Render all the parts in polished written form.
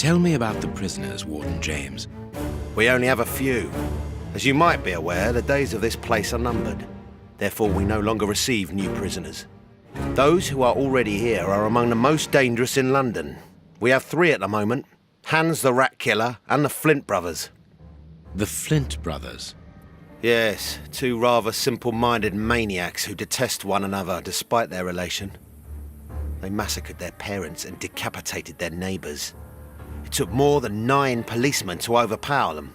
Tell me about the prisoners, Warden James. We only have a few. As you might be aware, the days of this place are numbered. Therefore, we no longer receive new prisoners. Those who are already here are among the most dangerous in London. We have 3 at the moment. Hans the Rat Killer and the Flint Brothers. The Flint Brothers? Yes, 2 rather simple-minded maniacs who detest one another despite their relation. They massacred their parents and decapitated their neighbours. It took more than 9 policemen to overpower them.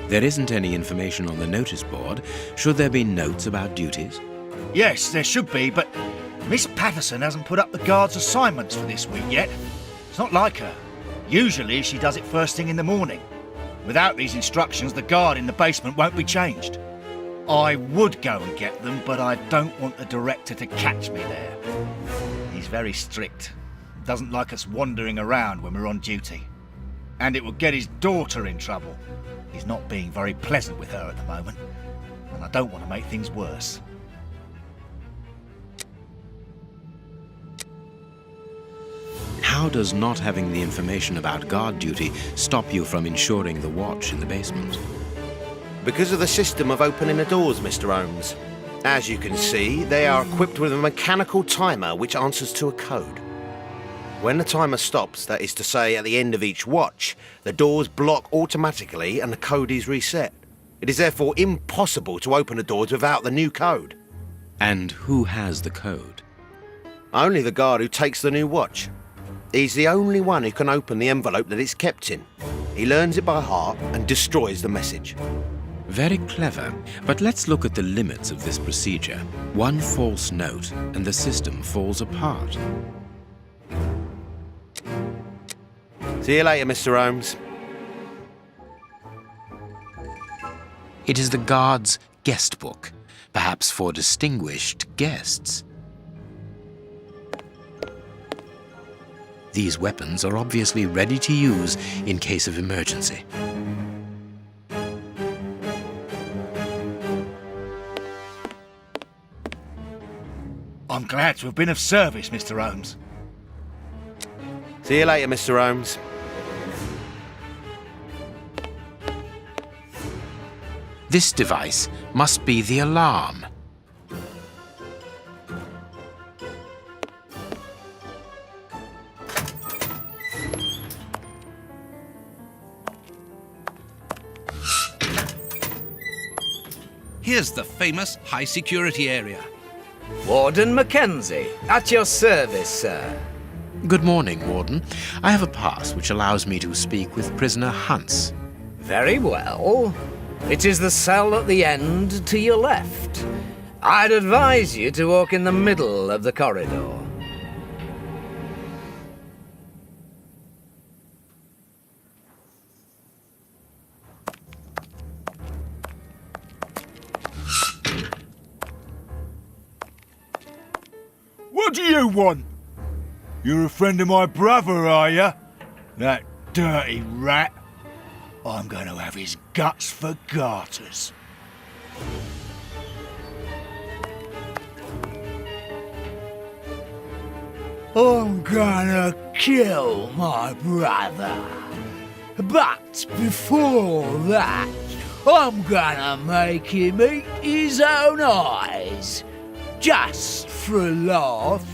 There isn't any information on the notice board. Should there be notes about duties? Yes, there should be, but Miss Patterson hasn't put up the guard's assignments for this week yet. It's not like her. Usually she does it first thing in the morning. Without these instructions, the guard in the basement won't be changed. I would go and get them, but I don't want the director to catch me there. He's very strict. Doesn't like us wandering around when we're on duty. And it would get his daughter in trouble. He's not being very pleasant with her at the moment, and I don't want to make things worse. How does not having the information about guard duty stop you from ensuring the watch in the basement? Because of the system of opening the doors, Mr. Holmes. As you can see, they are equipped with a mechanical timer which answers to a code. When the timer stops, that is to say at the end of each watch, the doors block automatically and the code is reset. It is therefore impossible to open the doors without the new code. And who has the code? Only the guard who takes the new watch. He's the only one who can open the envelope that it's kept in. He learns it by heart and destroys the message. Very clever, but let's look at the limits of this procedure. One false note and the system falls apart. See you later, Mr. Holmes. It is the guard's guest book, perhaps for distinguished guests. These weapons are obviously ready to use in case of emergency. I'm glad to have been of service, Mr. Holmes. See you later, Mr. Holmes. This device must be the alarm. Here's the famous high-security area. Warden Mackenzie, at your service, sir. Good morning, Warden. I have a pass which allows me to speak with prisoner Hans. Very well. It is the cell at the end to your left. I'd advise you to walk in the middle of the corridor. What do you want? You're a friend of my brother, are you? That dirty rat. I'm going to have his guts for garters. I'm gonna kill my brother. But before that, I'm gonna make him eat his own eyes. Just for a laugh.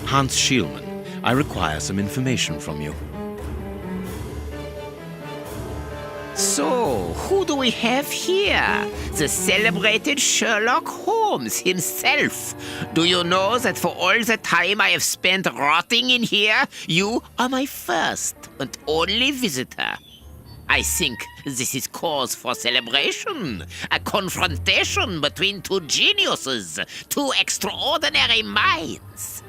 Hans Schielmann, I require some information from you. So, who do we have here? The celebrated Sherlock Holmes himself. Do you know that for all the time I have spent rotting in here, you are my first and only visitor? I think this is cause for celebration. A confrontation between 2 geniuses, 2 extraordinary minds.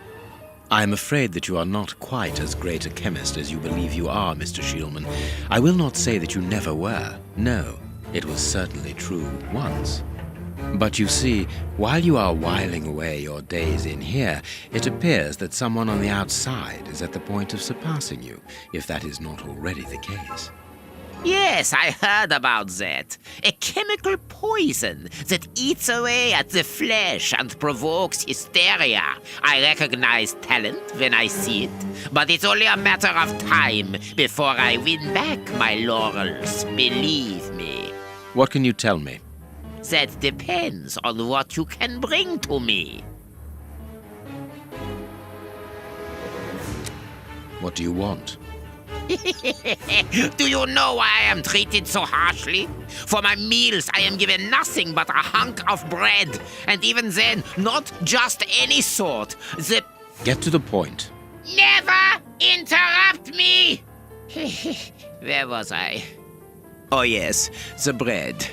I am afraid that you are not quite as great a chemist as you believe you are, Mr. Shielman. I will not say that you never were. No, it was certainly true once. But you see, while you are whiling away your days in here, it appears that someone on the outside is at the point of surpassing you, if that is not already the case. Yes, I heard about that. A chemical poison that eats away at the flesh and provokes hysteria. I recognize talent when I see it, but it's only a matter of time before I win back my laurels, believe me. What can you tell me? That depends on what you can bring to me. What do you want? Do you know why I am treated so harshly? For my meals, I am given nothing but a hunk of bread. And even then, not just any sort. Get to the point. Never interrupt me! Where was I? Oh yes, the bread.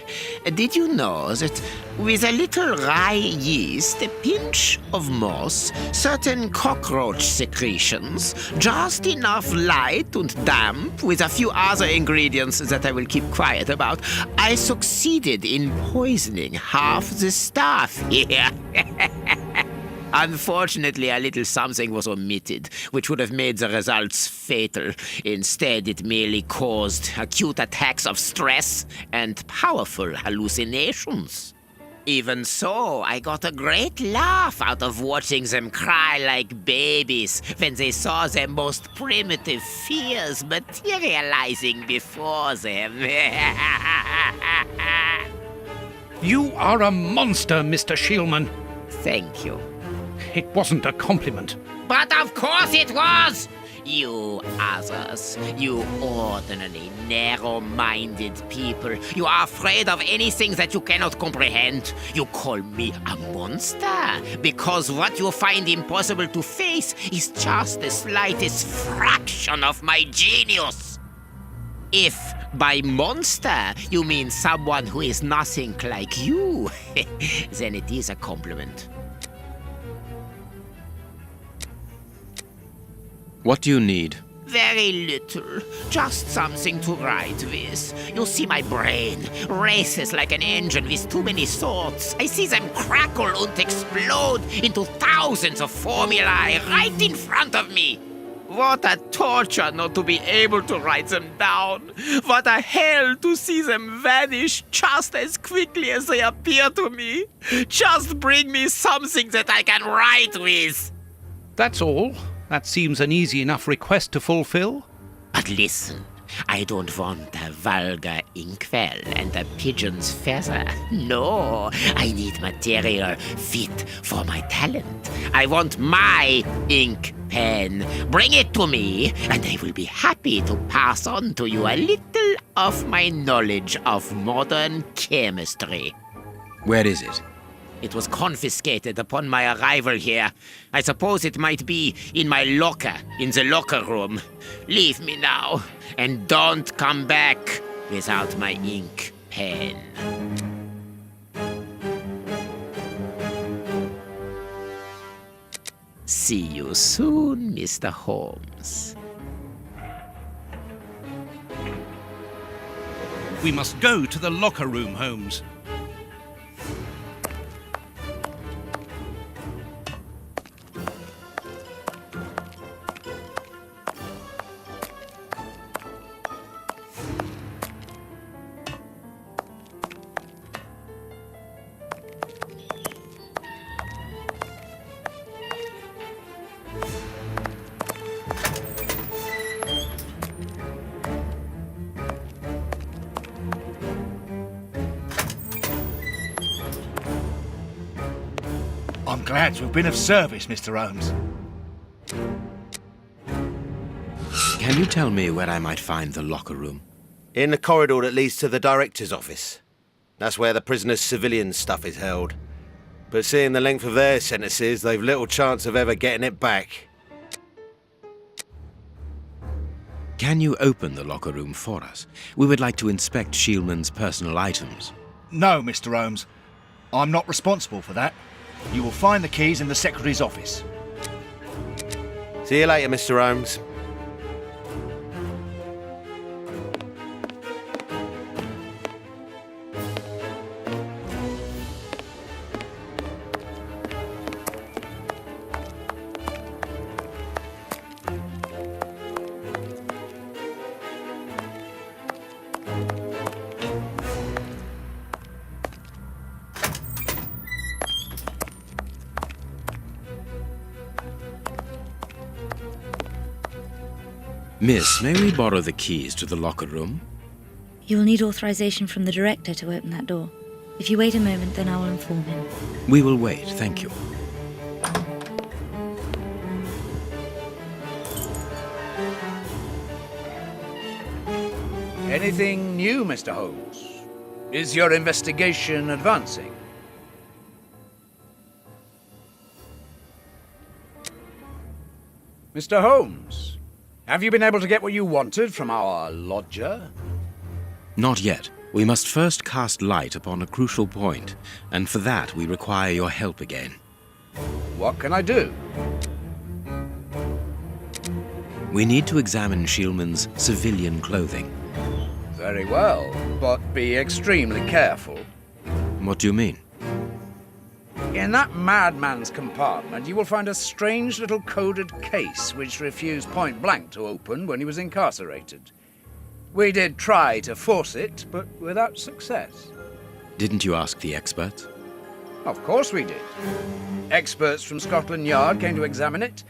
Did you know that with a little rye yeast, a pinch of moss, certain cockroach secretions, just enough light and damp, with a few other ingredients that I will keep quiet about, I succeeded in poisoning half the staff here? Unfortunately, a little something was omitted, which would have made the results fatal. Instead, it merely caused acute attacks of stress and powerful hallucinations. Even so, I got a great laugh out of watching them cry like babies when they saw their most primitive fears materializing before them. You are a monster, Mr. Shielman. Thank you. It wasn't a compliment. But of course it was! You others, you ordinary, narrow-minded people, you are afraid of anything that you cannot comprehend. You call me a monster because what you find impossible to face is just the slightest fraction of my genius. If by monster you mean someone who is nothing like you, then it is a compliment. What do you need? Very little. Just something to write with. You see, my brain races like an engine with too many thoughts. I see them crackle and explode into thousands of formulae right in front of me. What a torture not to be able to write them down. What a hell to see them vanish just as quickly as they appear to me. Just bring me something that I can write with. That's all. That seems an easy enough request to fulfill. But listen, I don't want a vulgar inkwell and a pigeon's feather. No, I need material fit for my talent. I want my ink pen. Bring it to me, and I will be happy to pass on to you a little of my knowledge of modern chemistry. Where is it? It was confiscated upon my arrival here. I suppose it might be in my locker, in the locker room. Leave me now, and don't come back without my ink pen. See you soon, Mr. Holmes. We must go to the locker room, Holmes. I'm glad to have been of service, Mr. Holmes. Can you tell me where I might find the locker room? In the corridor that leads to the director's office. That's where the prisoners' civilian stuff is held. But seeing the length of their sentences, they've little chance of ever getting it back. Can you open the locker room for us? We would like to inspect Shielman's personal items. No, Mr. Holmes. I'm not responsible for that. You will find the keys in the secretary's office. See you later, Mr. Holmes. Miss, may we borrow the keys to the locker room? You will need authorization from the director to open that door. If you wait a moment, then I will inform him. We will wait, thank you. Anything new, Mr. Holmes? Is your investigation advancing? Mr. Holmes, have you been able to get what you wanted from our lodger? Not yet. We must first cast light upon a crucial point, and for that we require your help again. What can I do? We need to examine Shielman's civilian clothing. Very well, but be extremely careful. What do you mean? In that madman's compartment, you will find a strange little coded case which refused point blank to open when he was incarcerated. We did try to force it, but without success. Didn't you ask the experts? Of course we did. Experts from Scotland Yard came to examine it,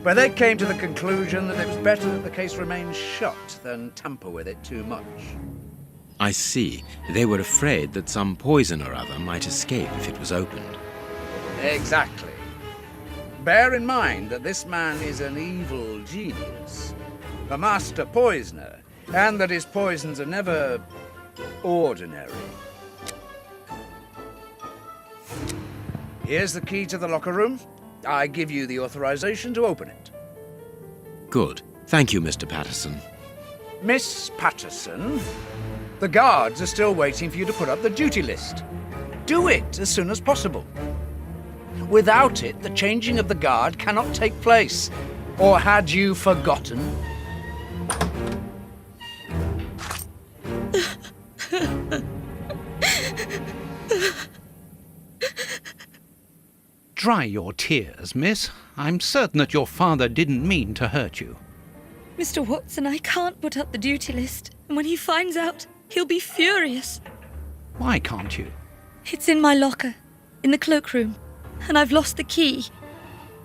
but they came to the conclusion that it was better that the case remain shut than tamper with it too much. I see. They were afraid that some poison or other might escape if it was opened. Exactly. Bear in mind that this man is an evil genius, a master poisoner, and that his poisons are never ordinary. Here's the key to the locker room. I give you the authorization to open it. Good. Thank you, Mr. Patterson. Miss Patterson, the guards are still waiting for you to put up the duty list. Do it as soon as possible. Without it, the changing of the guard cannot take place. Or had you forgotten? Dry your tears, miss. I'm certain that your father didn't mean to hurt you. Mr. Watson, I can't put up the duty list. And when he finds out, he'll be furious. Why can't you? It's in my locker, in the cloakroom, and I've lost the key.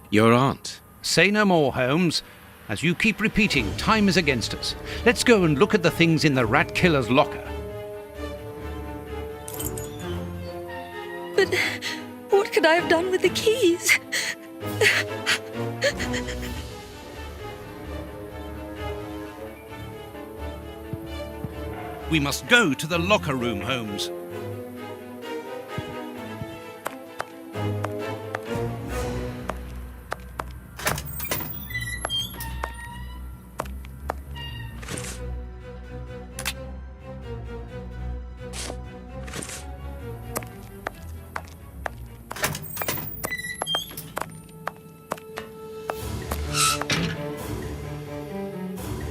Your aunt. Say no more, Holmes. As you keep repeating, time is against us. Let's go and look at the things in the rat killer's locker. But what could I have done with the keys? We must go to the locker room, Holmes.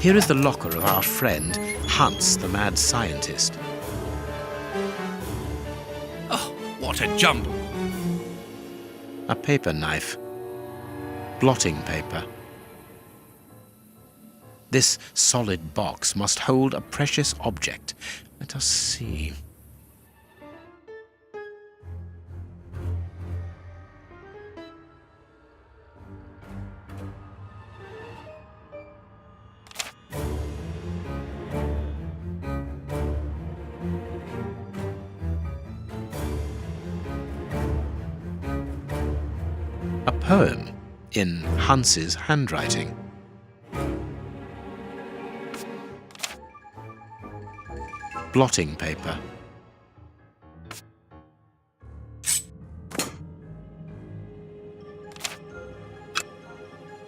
Here is the locker of our friend, Hans, the mad scientist. Oh, what a jumble. A paper knife. Blotting paper. This solid box must hold a precious object. Let us see. A poem in Hans's handwriting. Blotting paper.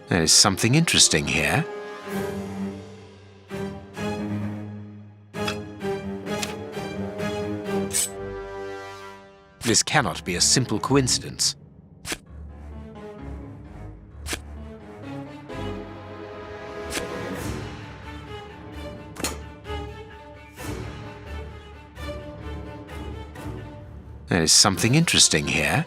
There is something interesting here. This cannot be a simple coincidence. There is something interesting here.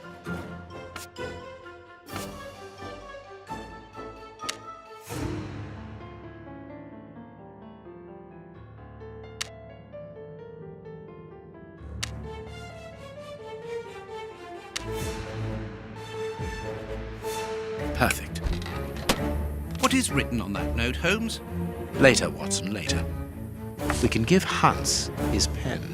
Perfect. What is written on that note, Holmes? Later, Watson, later. We can give Hans his pen.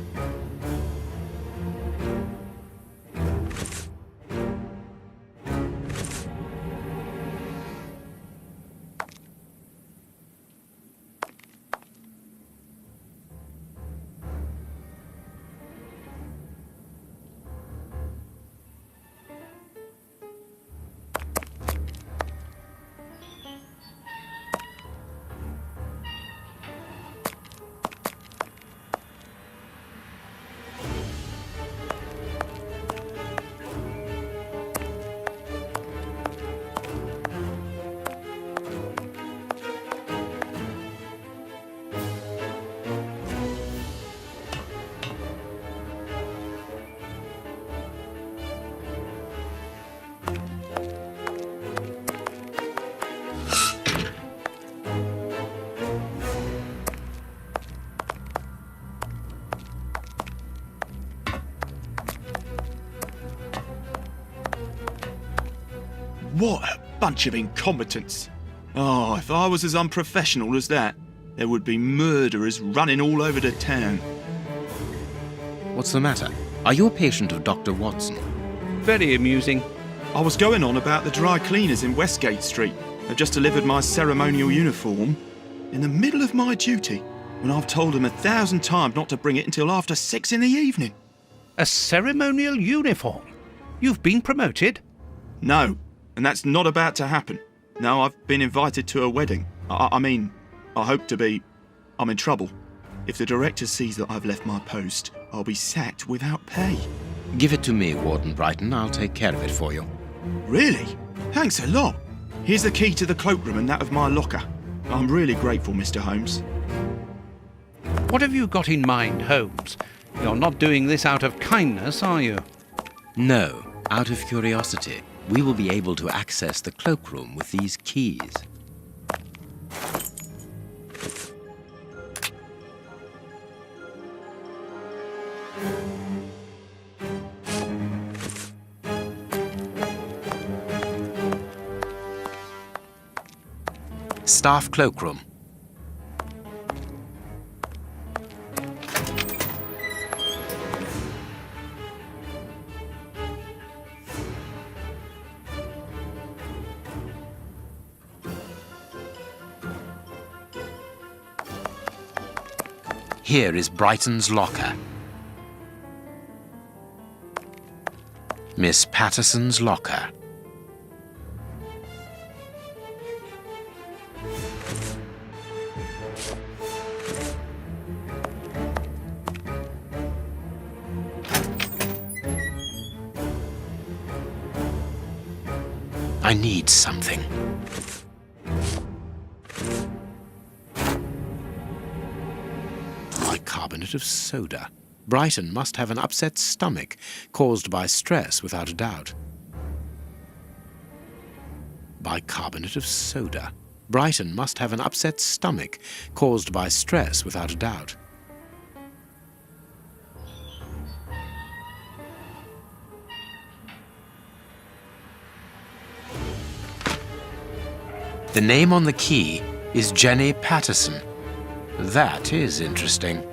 What a bunch of incompetents. Oh, if I was as unprofessional as that, there would be murderers running all over the town. What's the matter? Are you a patient of Dr. Watson? Very amusing. I was going on about the dry cleaners in Westgate Street. They've just delivered my ceremonial uniform in the middle of my duty, when I've told them 1,000 times not to bring it until after 6 in the evening. A ceremonial uniform? You've been promoted? No, and that's not about to happen. No, I've been invited to a wedding. I mean, I hope to be. I'm in trouble. If the director sees that I've left my post, I'll be sacked without pay. Give it to me, Warden Brighton. I'll take care of it for you. Really? Thanks a lot. Here's the key to the cloakroom and that of my locker. I'm really grateful, Mr. Holmes. What have you got in mind, Holmes? You're not doing this out of kindness, are you? No, out of curiosity. We will be able to access the cloakroom with these keys. Staff cloakroom. Here is Brighton's locker. Miss Patterson's locker. I need something. Bicarbonate of soda. Brighton must have an upset stomach caused by stress, without a doubt. Bicarbonate of soda. Brighton must have an upset stomach caused by stress, without a doubt. The name on the key is Jenny Patterson. That is interesting.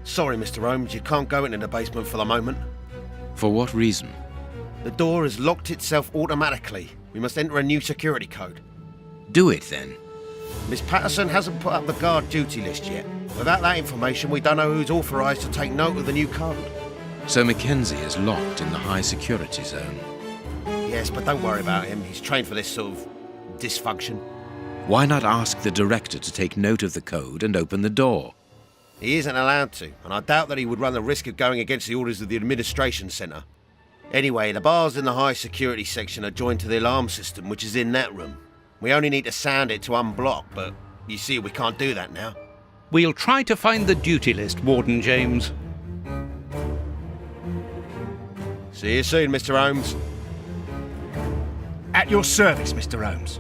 Sorry, Mr. Holmes, you can't go into the basement for the moment. For what reason? The door has locked itself automatically. We must enter a new security code. Do it then. Miss Patterson hasn't put up the guard duty list yet. Without that information, we don't know who's authorised to take note of the new code. So Mackenzie is locked in the high security zone. Yes, but don't worry about him. He's trained for this sort of dysfunction. Why not ask the director to take note of the code and open the door? He isn't allowed to, and I doubt that he would run the risk of going against the orders of the administration centre. Anyway, the bars in the high security section are joined to the alarm system, which is in that room. We only need to sound it to unblock, but you see we can't do that now. We'll try to find the duty list, Warden James. See you soon, Mr. Holmes. At your service, Mr. Holmes.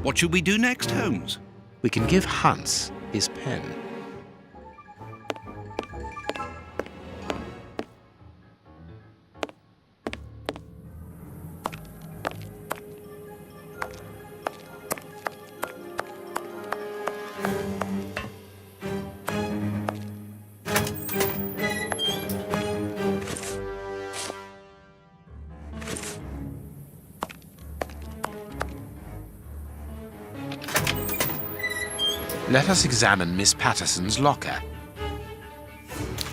What should we do next, Holmes? We can give Hans his pen. Let us examine Miss Patterson's locker.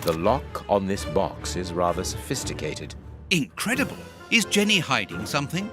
The lock on this box is rather sophisticated. Incredible. Is Jenny hiding something?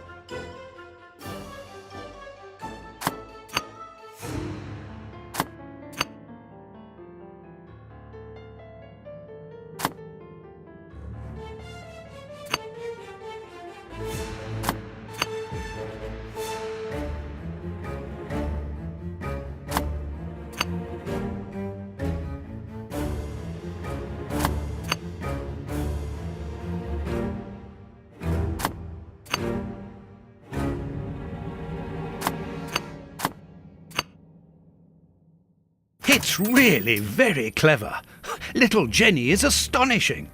It's really very clever. Little Jenny is astonishing.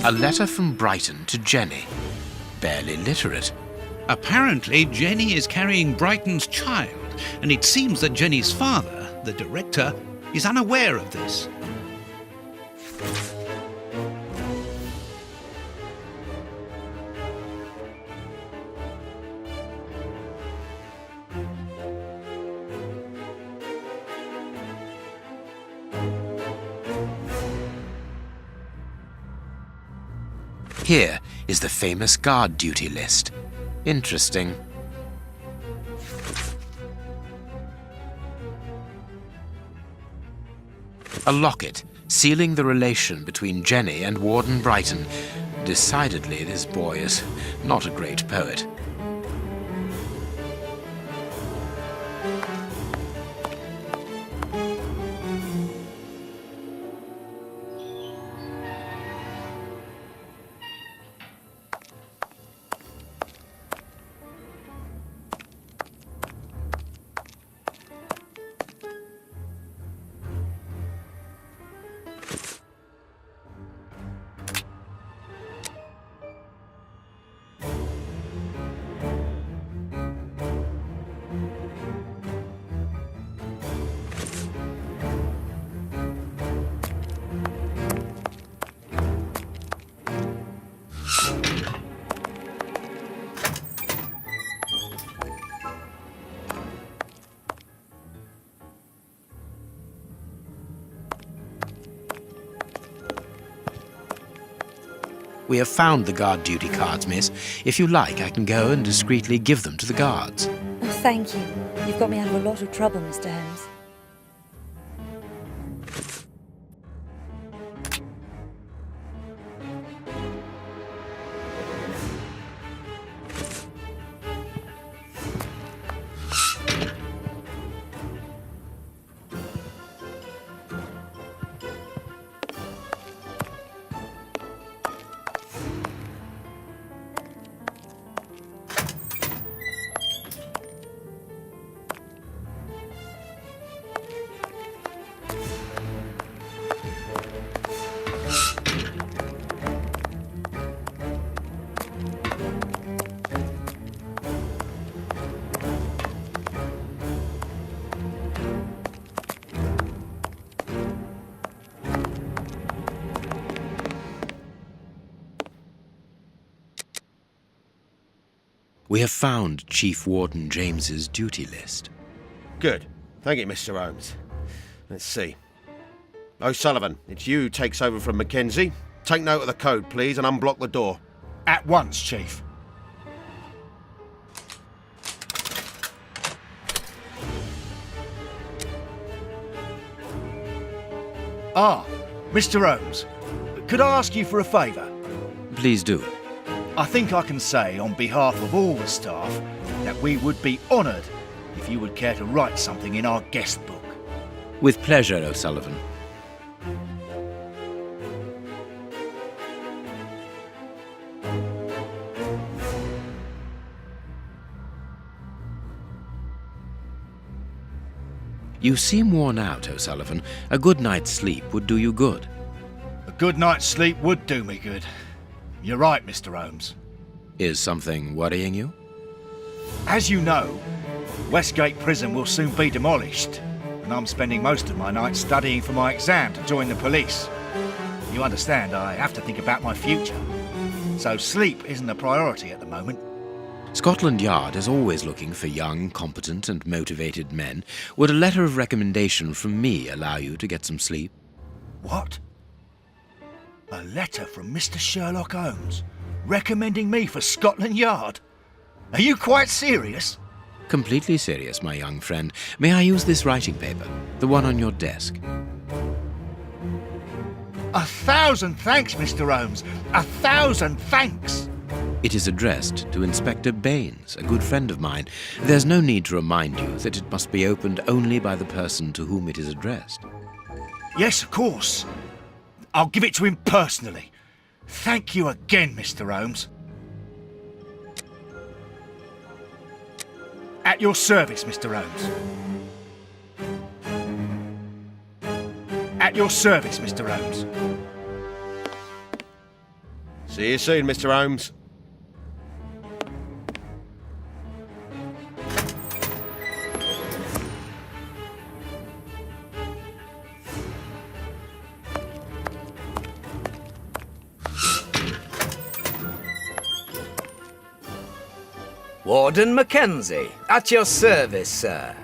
A letter from Brighton to Jenny. Barely literate. Apparently, Jenny is carrying Brighton's child, and it seems that Jenny's father, the director, is unaware of this. Here is the famous guard duty list. Interesting. A locket sealing the relation between Jenny and Warden Brighton. Decidedly, this boy is not a great poet. We have found the guard duty cards, miss. If you like, I can go and discreetly give them to the guards. Oh, thank you. You've got me out of a lot of trouble, Mr. Holmes. We have found Chief Warden James's duty list. Good. Thank you, Mr. Holmes. Let's see. O'Sullivan, it's you who takes over from Mackenzie. Take note of the code, please, and unblock the door. At once, Chief. Ah, Mr. Holmes, could I ask you for a favour? Please do. I think I can say on behalf of all the staff that we would be honoured if you would care to write something in our guest book. With pleasure, O'Sullivan. You seem worn out, O'Sullivan. A good night's sleep would do you good. A good night's sleep would do me good. You're right, Mr. Holmes. Is something worrying you? As you know, Westgate Prison will soon be demolished, and I'm spending most of my nights studying for my exam to join the police. You understand, I have to think about my future. So sleep isn't a priority at the moment. Scotland Yard is always looking for young, competent and motivated men. Would a letter of recommendation from me allow you to get some sleep? What? A letter from Mr. Sherlock Holmes recommending me for Scotland Yard? Are you quite serious? Completely serious, my young friend. May I use this writing paper? The one on your desk. 1,000 thanks, Mr. Holmes. 1,000 thanks. It is addressed to Inspector Baines, a good friend of mine. There's no need to remind you that it must be opened only by the person to whom it is addressed. Yes, of course. I'll give it to him personally. Thank you again, Mr. Holmes. At your service, Mr. Holmes. At your service, Mr. Holmes. See you soon, Mr. Holmes. Warden Mackenzie, at your service, sir.